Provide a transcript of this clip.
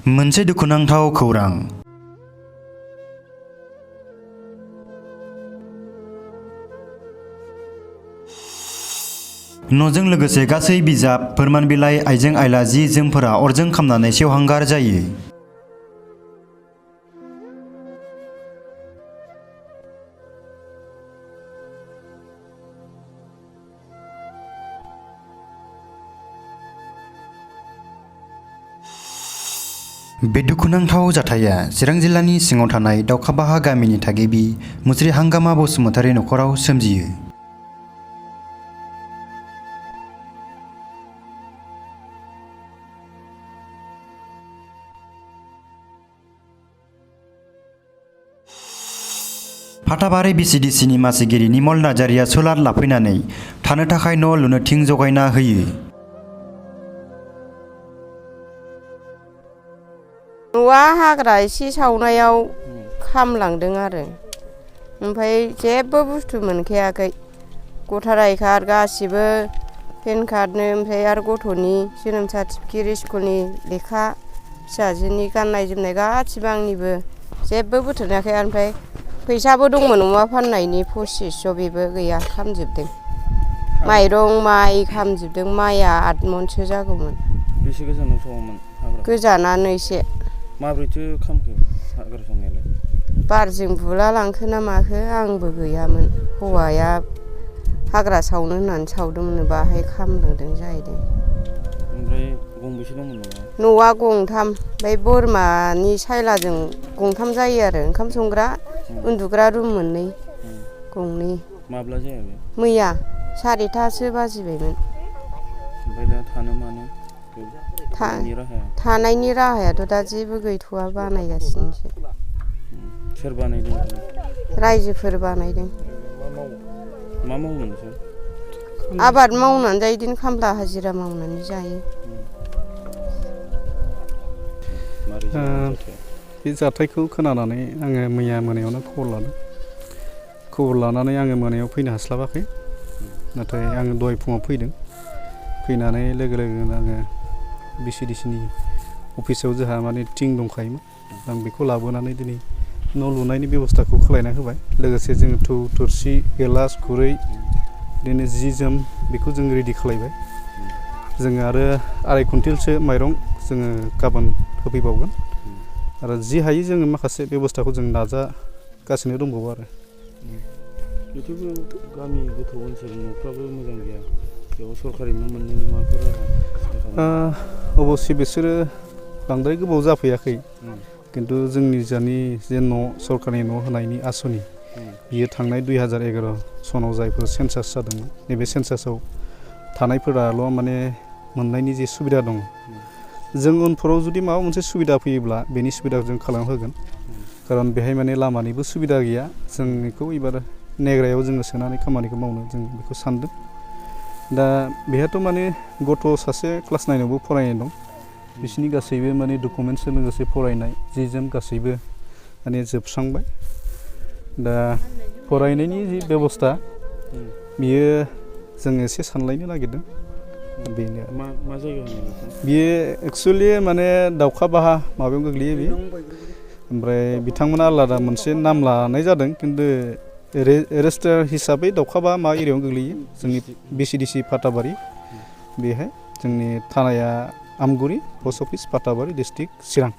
मोनसे दुखुनांथाव खौरां। न'जों लोगोसे गासै बिजाब, फोरमान बिलाइ, आइजें आइला, जि जोमफोरा अरजों खामनानै सेवहांगार जायो। बे दुखुनांथाव जाथाया चिरां जिल्लानि सिङाव थानाय दाउखाबाहा गामिनि थागिबि मुस्रि हांगामा बसुमतारी नखराव सोमजियो। फाथाबारि बिसिडिसिनि मासिगिरि निमल नार्जारिया सोलार लाफैनानै थानो थाखाय न' लुनो थिं जगायना होयो। न'आ हाग्रा एसे सावनायाव खामलांदों आरो ओमफ्राय जेबो बुस्थु मोनखायाखै। गथार आइ कार्ड गासिबो पेन कार्डनो ओमफ्राय आरो गथ'नि जोनोम सार्टिफिकेट, स्कुलनि लेखा, फिसाजोनि गाननाय जोमनाय गासिबो आंनिबो जेबो बुथुमनायाखै। ओमफ्राय फैसाबो दंमोन अमा फाननायनि 2500, बेबो गैया, खामजोबदों। माइरं माइ खामजोबदों। माइआ 8 मनसो जागौमोन। बेसे गोजानाव सावोमोन हाग्रा? गोजानानो एसे। माब्रैथो खामखो हाग्रा सावनायालाय? बारजों बुला लांखो ना माखो, आंबो गैयामोन। हौवाया हाग्रा सावनो होननानै सावदोंमोन, बाहाय खामलांदों जाहैदों। ओमफ्राय गंबेसे दंमोन न'आ? न'आ गंथाम, ओमफ्राय बोरमानि सायलाजों गंथाम जायो आरो। ओंखाम संग्रा, उन्दुग्रा रुम मोननै, गंनै। माब्ला जाया बे? मैया 4:30 बाजिबायमोन। ओमफ्राय दा थानो मानो थानायनि राहायाथ' दा जेबो गैथ'वा, बानायगासिनोसो। सोर बानायदों? रायजोफोर बानायदों। मा मावो नोंसोर? आबाद मावनानै जायो, बिदिनो खामला हाजिरा मावनानै जायो। बे जाथायखौ खोनानानै आङो मैया मोनायावनो खबर लानानै आङो मोनायाव फैनो हास्लाबाखै। नाथाय आङो दहाय फुङाव फैदों। फैनानै लोगो लोगोनो आङो बिसिडिसिनि अफिसाव जोंहा माने थिं दंखायोमोन। आं बेखौ लाबोनानै दिनै न' लुनायनि बेब'स्थाखौ खालायना होबाय। लोगोसे जोङो थौ थोरसि, गिलास, खुरै, बिदिनो जि जोम बेखौ जों रेडि खालायबाय। जोङो आरो 2.5 कुइन्टेलसो माइरं जोङो गाबोन होफैबावगोन। आरो जि हायो जोङो माखासे बेब'स्थाखौ जों नाजागासिनो दंबावो आरो। बेथ'बो गामि गोथौ ओनसोल, न'फ्राबो मोजां गैया। बेयाव सरकारि न' मोननायनि माबाफोर राहा? अबस्से बिसोरो बांद्राय गोबाव जाफैयाखै। खिन्थु जोंनि जे न' सरकारनि न' होनायनि आसनि, बियो थांनाय 2011 सनाव जायफोर सेन्सास जादोंमोन, नैबे सेन्सासाव थानायफोराल' माने मोननायनि जे सुबिदा दङ। जों उनफोराव जुदि माबा मोनसे सुबिदा फैयोब्ला बेनि सुबिदाखौ जों खालामना होगोन। खारन बेहाय माने लामानिबो सुबिदा गैया। जों बेखौ एबार नेग्रायाव जोङो सोनानै खामानिखौ मावनो जों बेखौ सानदों। दा बेहाथ' माने गथ' सासे क्लास 9आवबो फरायनाय दं। बिसोरनि गासैबो माने डकुमेन्टसजों लोगोसे फरायनाय, जि जोम गासैबो माने जोबस्रांबाय। दा फरायनायनि जि बेब'स्था, बियो जों एसे सानलायनो नागिरदों। बेनो मा जायगायाव? बियो एक्सुवेलि माने दाउखाबाहा माबायाव गोग्लैयो बियो। ओमफ्राय बिथांमोना आलादा मोनसे नाम लानाय जादों, खिन्थु रेजिस्टार हिसाबै दाउखाबाहा मा एरियायावनो गोग्लैयो। जोंनि बिसिडिसि फाथाबारि, बेहाय जोंनि थानाया आमगुरि, पस्ट अफिस फाथाबारि, डिस्ट्रिक्ट चिरां।